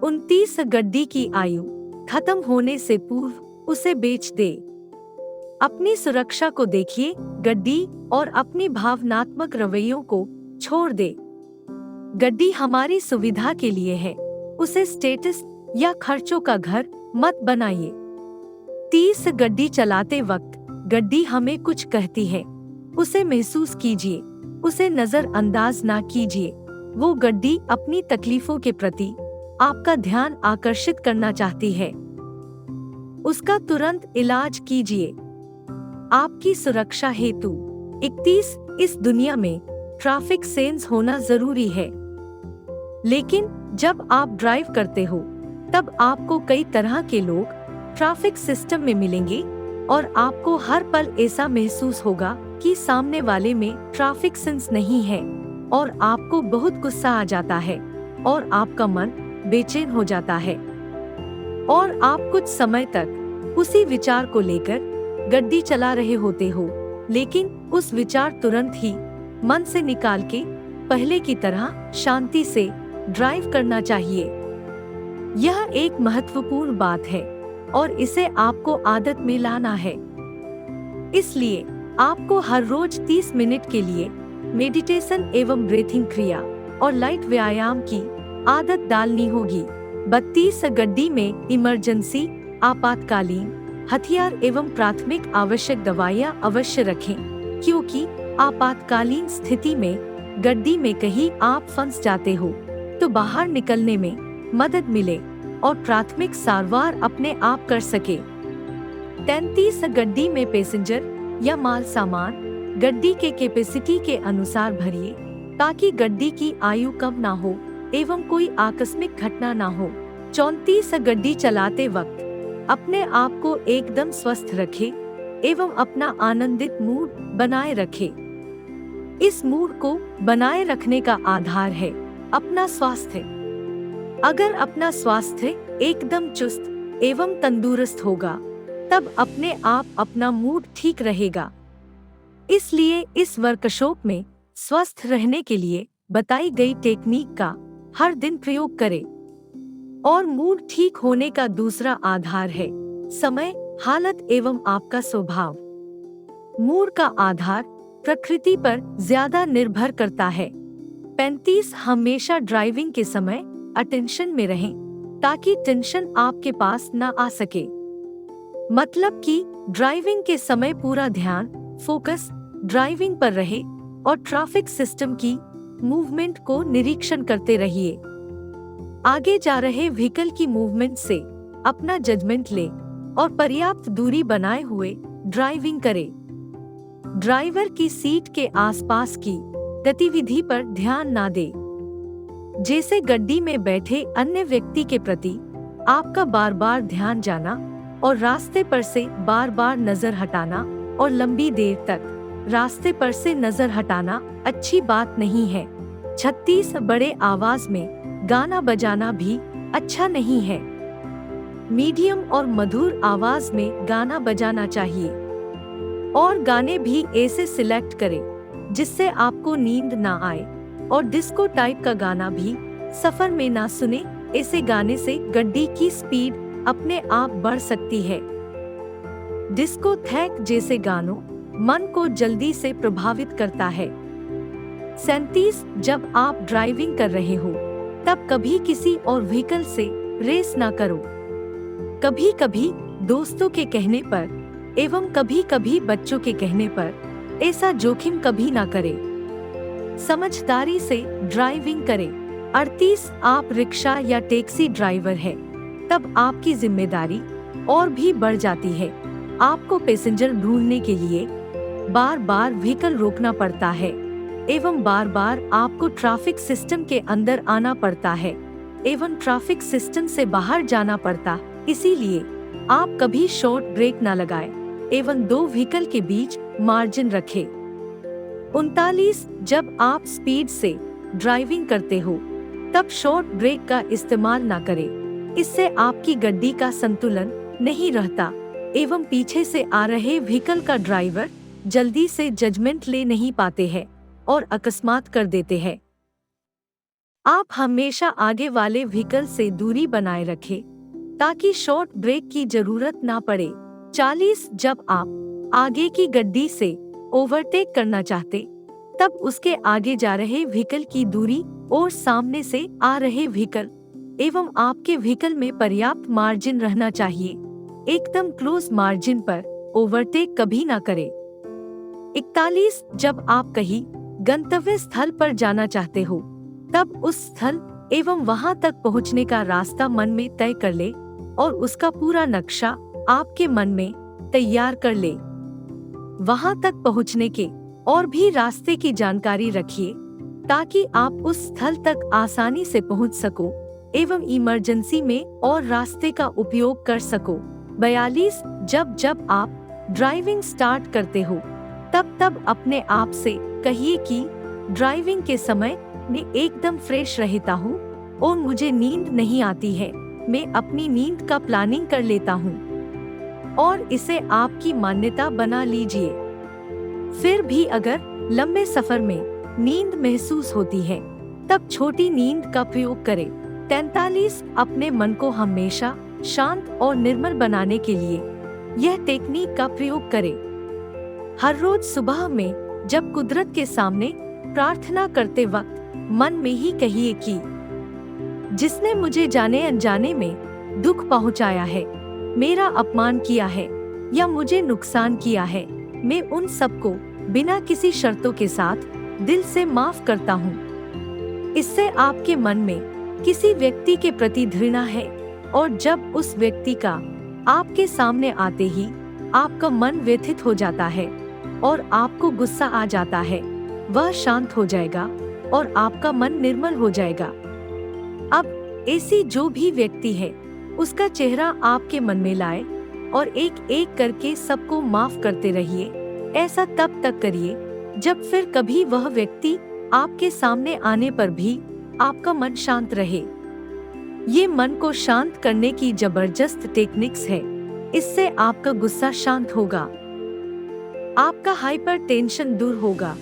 29 गड्डी की आयु खत्म होने से पूर्व उसे बेच दे। अपनी सुरक्षा को देखिए गड्डी और अपनी भावनात्मक रवैयों को छोड़ दे। गड्डी हमारी सुविधा के लिए है, उसे स्टेटस या खर्चों का घर मत बनाइए। 30 गड्डी चलाते वक्त गड्डी हमें कुछ कहती है, उसे महसूस कीजिए, उसे नजरअंदाज ना कीजिए। वो गड्डी अपनी तकलीफों के प्रति आपका ध्यान आकर्षित करना चाहती है। उसका तुरंत इलाज कीजिए। आपकी सुरक्षा हेतु 31 इस दुनिया में ट्रैफिक सेंस होना जरूरी है, लेकिन जब आप ड्राइव करते हो तब आपको कई तरह के लोग ट्रैफिक सिस्टम में मिलेंगे और आपको हर पल ऐसा महसूस होगा कि सामने वाले में ट्रैफिक सेंस नहीं है और आपको बहुत गुस्सा आ जाता है और आपका मन बेचैन हो जाता है और आप कुछ समय तक उसी विचार को लेकर गड्डी चला रहे होते हो, लेकिन उस विचार तुरंत ही मन से निकाल के पहले की तरह शांति से ड्राइव करना चाहिए। यह एक महत्वपूर्ण बात है और इसे आपको आदत में लाना है। इसलिए आपको हर रोज 30 मिनट के लिए मेडिटेशन एवं ब्रीथिंग क्रिया और लाइट व्यायाम की आदत डालनी होगी। 32 गड्डी में इमरजेंसी आपातकालीन हथियार एवं प्राथमिक आवश्यक दवाइयाँ अवश्य रखें, क्योंकि आपातकालीन स्थिति में गड्डी में कहीं आप फंस जाते हो तो बाहर निकलने में मदद मिले और प्राथमिक सारवार अपने आप कर सके। 33 गड्डी में पैसेंजर या माल सामान गड्डी के कैपेसिटी के अनुसार भरिए, ताकि गड्डी की आयु कम ना हो एवं कोई आकस्मिक घटना ना हो। 34 गड्डी चलाते वक्त अपने आप को एकदम स्वस्थ रखे एवं अपना आनंदित मूड बनाए रखे। इस मूड को बनाए रखने का आधार है अपना स्वास्थ्य। अगर अपना स्वास्थ्य एकदम चुस्त एवं तंदुरुस्त होगा तब अपने आप अपना मूड ठीक रहेगा। इसलिए इस वर्कशॉप में स्वस्थ रहने के लिए बताई गई टेक्निक का हर दिन प्रयोग करें। और मूड ठीक होने का दूसरा आधार है समय, हालत एवं आपका स्वभाव। मूड का आधार प्रकृति पर ज्यादा निर्भर करता है। 35 हमेशा ड्राइविंग के समय अटेंशन में रहें, ताकि टेंशन आपके पास न आ सके। मतलब कि ड्राइविंग के समय पूरा ध्यान फोकस ड्राइविंग पर रहे और ट्रैफिक सिस्टम की मूवमेंट को निरीक्षण करते रहिए। आगे जा रहे व्हीकल की मूवमेंट से अपना जजमेंट ले और पर्याप्त दूरी बनाए हुए ड्राइविंग करें। ड्राइवर की सीट के आसपास की गतिविधि पर ध्यान ना दे, जैसे गड्डी में बैठे अन्य व्यक्ति के प्रति आपका बार बार ध्यान जाना और रास्ते पर से बार बार नजर हटाना और लंबी देर तक रास्ते पर से नजर हटाना अच्छी बात नहीं है। 36 बड़े आवाज में गाना बजाना भी अच्छा नहीं है। मीडियम और मधुर आवाज में गाना बजाना चाहिए और गाने भी ऐसे सिलेक्ट करें जिससे आपको नींद ना आए और डिस्को टाइप का गाना भी सफर में ना सुने। ऐसे गाने से गड्डी की स्पीड अपने आप बढ़ सकती है। डिस्को थैक जैसे गानों मन को जल्दी से प्रभावित करता है। 37 जब आप ड्राइविंग कर रहे हो तब कभी किसी और व्हीकल से रेस ना करो। कभी कभी दोस्तों के कहने पर एवं कभी कभी बच्चों के कहने पर ऐसा जोखिम कभी ना करें। समझदारी से ड्राइविंग करें। 38 आप रिक्शा या टैक्सी ड्राइवर है, तब आपकी जिम्मेदारी और भी बढ़ जाती है। आपको पैसेंजर ढूंढने के लिए बार बार व्हीकल रोकना पड़ता है एवं बार बार आपको ट्रैफिक सिस्टम के अंदर आना पड़ता है एवं ट्रैफिक सिस्टम से बाहर जाना पड़ता। इसीलिए आप कभी शॉर्ट ब्रेक न लगाएं एवं दो व्हीकल के बीच मार्जिन रखें। 39 जब आप स्पीड से ड्राइविंग करते हो तब शॉर्ट ब्रेक का इस्तेमाल न करें। इससे आपकी गड्डी का संतुलन नहीं रहता एवं पीछे से आ रहे व्हीकल का ड्राइवर जल्दी से जजमेंट ले नहीं पाते हैं और अकस्मात कर देते हैं। आप हमेशा आगे वाले व्हीकल से दूरी बनाए रखें ताकि शॉर्ट ब्रेक की जरूरत ना पड़े। 40 जब आप आगे की गड्डी से ओवरटेक करना चाहते तब उसके आगे जा रहे व्हीकल की दूरी और सामने से आ रहे व्हीकल एवं आपके व्हीकल में पर्याप्त मार्जिन रहना चाहिए। एकदम क्लोज मार्जिन पर ओवरटेक कभी ना करें। 41 जब आप कहीं गंतव्य स्थल पर जाना चाहते हो तब उस स्थल एवं वहां तक पहुंचने का रास्ता मन में तय कर ले और उसका पूरा नक्शा आपके मन में तैयार कर ले। वहां तक पहुंचने के और भी रास्ते की जानकारी रखिए ताकि आप उस स्थल तक आसानी से पहुंच सको एवं इमरजेंसी में और रास्ते का उपयोग कर सको। 42 जब आप ड्राइविंग स्टार्ट करते हो तब अपने आप से कहिए कि ड्राइविंग के समय मैं एकदम फ्रेश रहता हूँ और मुझे नींद नहीं आती है। मैं अपनी नींद का प्लानिंग कर लेता हूँ और इसे आपकी मान्यता बना लीजिए। फिर भी अगर लंबे सफर में नींद महसूस होती है तब छोटी नींद का प्रयोग करें। 43 अपने मन को हमेशा शांत और निर्मल बनाने के लिए यह टेक्निक का प्रयोग करें। हर रोज सुबह में जब कुदरत के सामने प्रार्थना करते वक्त मन में ही कहिए कि जिसने मुझे जाने अनजाने में दुख पहुंचाया है, मेरा अपमान किया है या मुझे नुकसान किया है, मैं उन सबको बिना किसी शर्तों के साथ दिल से माफ करता हूँ। इससे आपके मन में किसी व्यक्ति के प्रति घृणा है और जब उस व्यक्ति का आपके सामने आते ही आपका मन व्यथित हो जाता है और आपको गुस्सा आ जाता है, वह शांत हो जाएगा और आपका मन निर्मल हो जाएगा। अब ऐसी जो भी व्यक्ति है उसका चेहरा आपके मन में लाए और एक एक करके सबको माफ करते रहिए। ऐसा तब तक करिए जब फिर कभी वह व्यक्ति आपके सामने आने पर भी आपका मन शांत रहे। ये मन को शांत करने की जबरदस्त टेक्निक्स है। इससे आपका गुस्सा शांत होगा, आपका हाइपर टेंशन दूर होगा,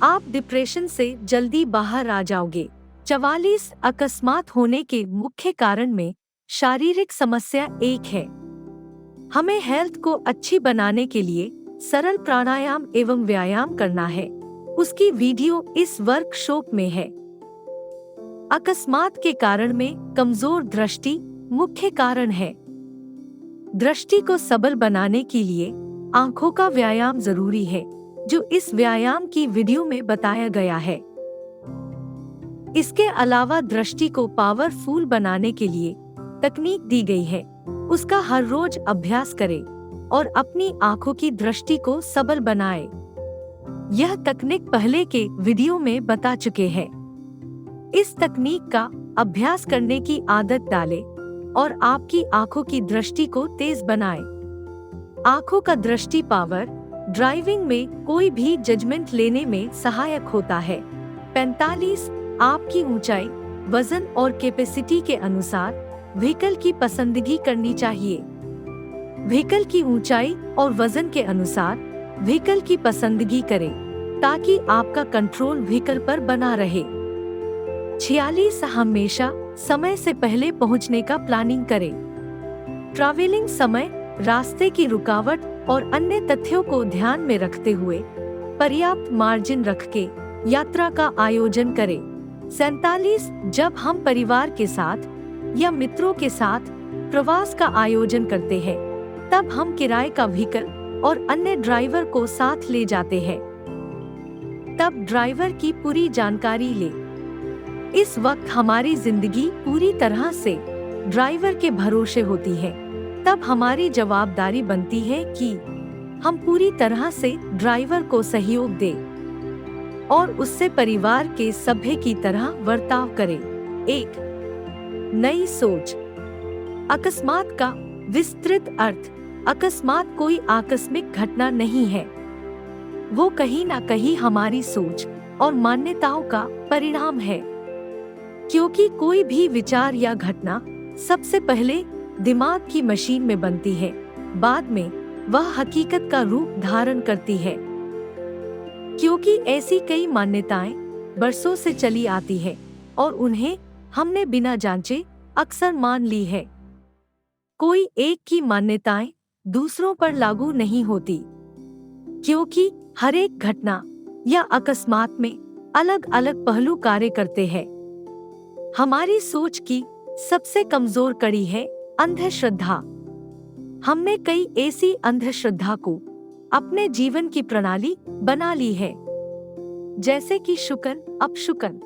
आप डिप्रेशन से जल्दी बाहर आ जाओगे। 44 अकस्मात होने के मुख्य कारण में शारीरिक समस्या एक है। हमें हेल्थ को अच्छी बनाने के लिए सरल प्राणायाम एवं व्यायाम करना है। उसकी वीडियो इस वर्कशॉप में है। अकस्मात के कारण में कमजोर दृष्टि मुख्य कारण है। दृष्टि को सबल बनाने के लिए आंखों का व्यायाम जरूरी है, जो इस व्यायाम की वीडियो में बताया गया है। इसके अलावा दृष्टि को पावरफुल बनाने के लिए तकनीक दी गई है, उसका हर रोज अभ्यास करें और अपनी आंखों की दृष्टि को सबल बनाएं। यह तकनीक पहले के वीडियो में बता चुके हैं। इस तकनीक का अभ्यास करने की आदत डालें और आपकी आंखों की दृष्टि को तेज बनाएं। आंखों का दृष्टि पावर ड्राइविंग में कोई भी जजमेंट लेने में सहायक होता है। 45 आपकी ऊंचाई, वजन और कैपेसिटी के अनुसार व्हीकल की पसंदगी करनी चाहिए। व्हीकल की ऊंचाई और वजन के अनुसार व्हीकल की पसंदगी करें ताकि आपका कंट्रोल व्हीकल पर बना रहे। 46 हमेशा समय से पहले पहुंचने का प्लानिंग करें। ट्रैवलिंग समय, रास्ते की रुकावट और अन्य तथ्यों को ध्यान में रखते हुए पर्याप्त मार्जिन रख के यात्रा का आयोजन करें। 47 जब हम परिवार के साथ या मित्रों के साथ प्रवास का आयोजन करते हैं तब हम किराए का व्हीकल और अन्य ड्राइवर को साथ ले जाते हैं। तब ड्राइवर की पूरी जानकारी ले। इस वक्त हमारी जिंदगी पूरी तरह से ड्राइवर के भरोसे होती है। तब हमारी जवाबदारी बनती है कि हम पूरी तरह से ड्राइवर को सहयोग दें और उससे परिवार के सभ्य की तरह बर्ताव करें। 1 नई सोच। अकस्मात का विस्तृत अर्थ, अकस्मात कोई आकस्मिक घटना नहीं है, वो कहीं ना कहीं हमारी सोच और मान्यताओं का परिणाम है। क्योंकि कोई भी विचार या घटना सबसे पहले दिमाग की मशीन में बनती है, बाद में वह हकीकत का रूप धारण करती है। क्योंकि ऐसी कई मान्यताएं बरसों से चली आती है, और उन्हें हमने बिना जांचे अक्सर मान ली है। कोई एक की मान्यताएं दूसरों पर लागू नहीं होती, क्योंकि हर एक घटना या अकस्मात में अलग अलग पहलू कार्य करते हैं। हमारी सोच की सबसे कमजोर कड़ी है अंधश्रद्धा। हमने कई ऐसी अंधश्रद्धा को अपने जीवन की प्रणाली बना ली है, जैसे कि शुकन अपशुकन,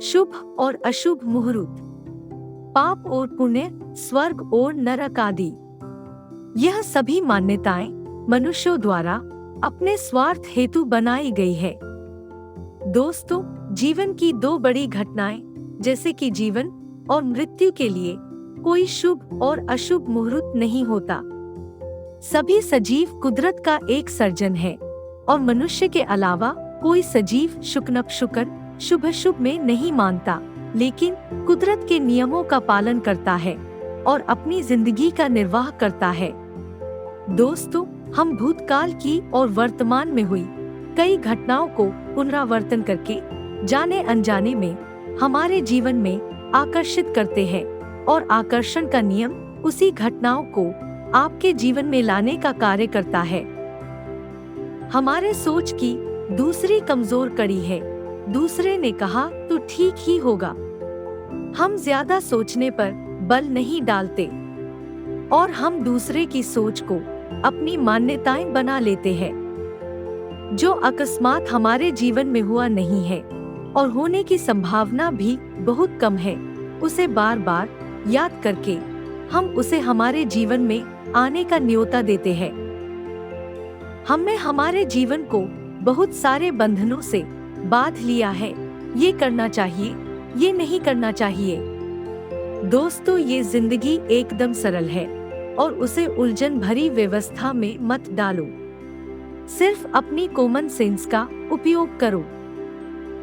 शुभ और अशुभ मुहूर्त, पाप और पुण्य, स्वर्ग और नरक आदि। यह सभी मान्यताएं मनुष्यों द्वारा अपने स्वार्थ हेतु बनाई गई है। दोस्तों, जीवन की दो बड़ी घटनाएं जैसे कि जीवन और मृत्यु के लिए कोई शुभ और अशुभ मुहूर्त नहीं होता। सभी सजीव कुदरत का एक सर्जन है और मनुष्य के अलावा कोई सजीव शुकन शुभ शुभ में नहीं मानता, लेकिन कुदरत के नियमों का पालन करता है और अपनी जिंदगी का निर्वाह करता है। दोस्तों, हम भूतकाल की और वर्तमान में हुई कई घटनाओं को पुनरावर्तन करके जाने अनजाने में हमारे जीवन में आकर्षित करते हैं और आकर्षण का नियम उसी घटनाओं को आपके जीवन में लाने का कार्य करता है। हमारे सोच की दूसरी कमजोर कड़ी है दूसरे ने कहा तो ठीक ही होगा। हम ज्यादा सोचने पर बल नहीं डालते और हम दूसरे की सोच को अपनी मान्यताएं बना लेते हैं। जो अकस्मात हमारे जीवन में हुआ नहीं है और होने की संभावना भी बहुत कम है, उसे बार बार याद करके हम उसे हमारे जीवन में आने का न्योता देते हैं। हमने हमारे जीवन को बहुत सारे बंधनों से बांध लिया है। ये करना चाहिए, ये नहीं करना चाहिए। दोस्तों, ये जिंदगी एकदम सरल है और उसे उलझन भरी व्यवस्था में मत डालो। सिर्फ अपनी कॉमन सेंस का उपयोग करो।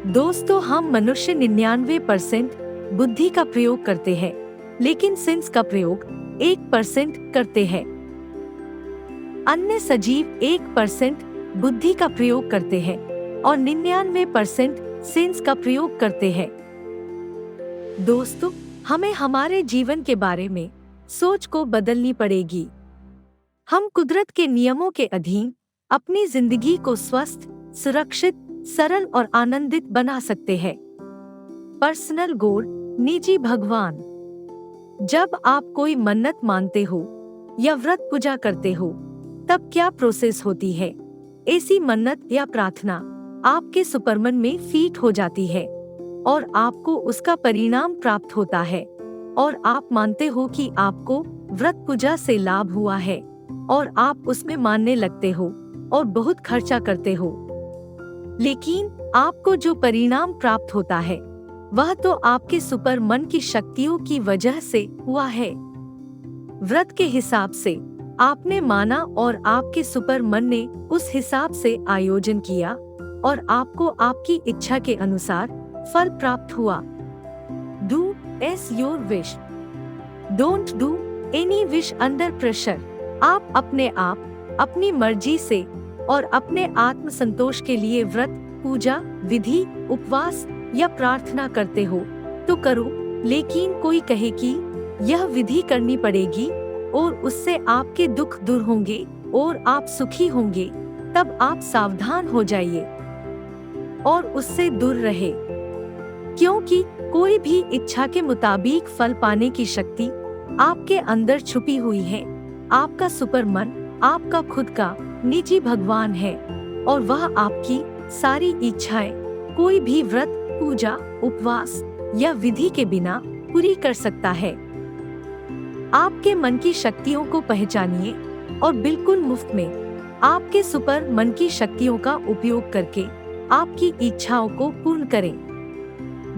दोस्तों, हम मनुष्य 99% बुद्धि का प्रयोग करते हैं, लेकिन सेंस का प्रयोग 1% करते हैं। अन्य सजीव 1% बुद्धि का प्रयोग करते हैं और 99% सेंस का प्रयोग करते हैं। दोस्तों, हमें हमारे जीवन के बारे में सोच को बदलनी पड़ेगी। हम कुदरत के नियमों के अधीन अपनी जिंदगी को स्वस्थ, सुरक्षित, सरल और आनंदित बना सकते हैं। पर्सनल गोल, निजी भगवान। जब आप कोई मन्नत मानते हो या व्रत पूजा करते हो, तब क्या प्रोसेस होती है? ऐसी मन्नत या प्रार्थना आपके सुपरमन में फीट हो जाती है और आपको उसका परिणाम प्राप्त होता है और आप मानते हो कि आपको व्रत पूजा से लाभ हुआ है और आप उसमें मानने लगते हो और बहुत खर्चा करते हो। लेकिन आपको जो परिणाम प्राप्त होता है वह तो आपके सुपरमन की शक्तियों की वजह से हुआ है। व्रत के हिसाब से आपने माना और आपके सुपरमन ने उस हिसाब से आयोजन किया और आपको आपकी इच्छा के अनुसार फल प्राप्त हुआ। Do as your wish. Don't do any wish under pressure. आप अपने आप, अपनी मर्जी से और अपने आत्म संतोष के लिए व्रत, पूजा, विधि, उपवास या प्रार्थना करते हो तो करो, लेकिन कोई कहे कि यह विधि करनी पड़ेगी और उससे आपके दुख दूर होंगे और आप सुखी होंगे, तब आप सावधान हो जाइए और उससे दूर रहे, क्योंकि कोई भी इच्छा के मुताबिक फल पाने की शक्ति आपके अंदर छुपी हुई है। आपका सुपरमन आपका खुद का निजी भगवान है और वह आपकी सारी इच्छाएं कोई भी व्रत, पूजा, उपवास या विधि के बिना पूरी कर सकता है। आपके मन की शक्तियों को पहचानिए और बिल्कुल मुफ्त में आपके सुपर मन की शक्तियों का उपयोग करके आपकी इच्छाओं को पूर्ण करें।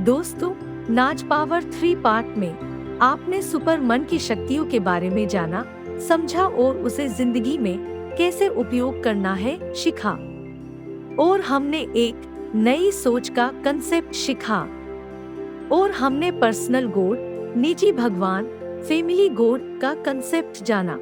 दोस्तों, नाज पावर 3 पार्ट में आपने सुपर मन की शक्तियों के बारे में जाना, समझा और उसे जिंदगी में कैसे उपयोग करना है सीखा। और हमने एक नई सोच का कंसेप्ट सीखा और हमने पर्सनल गोल, निजी भगवान, फैमिली गोल का कंसेप्ट जाना।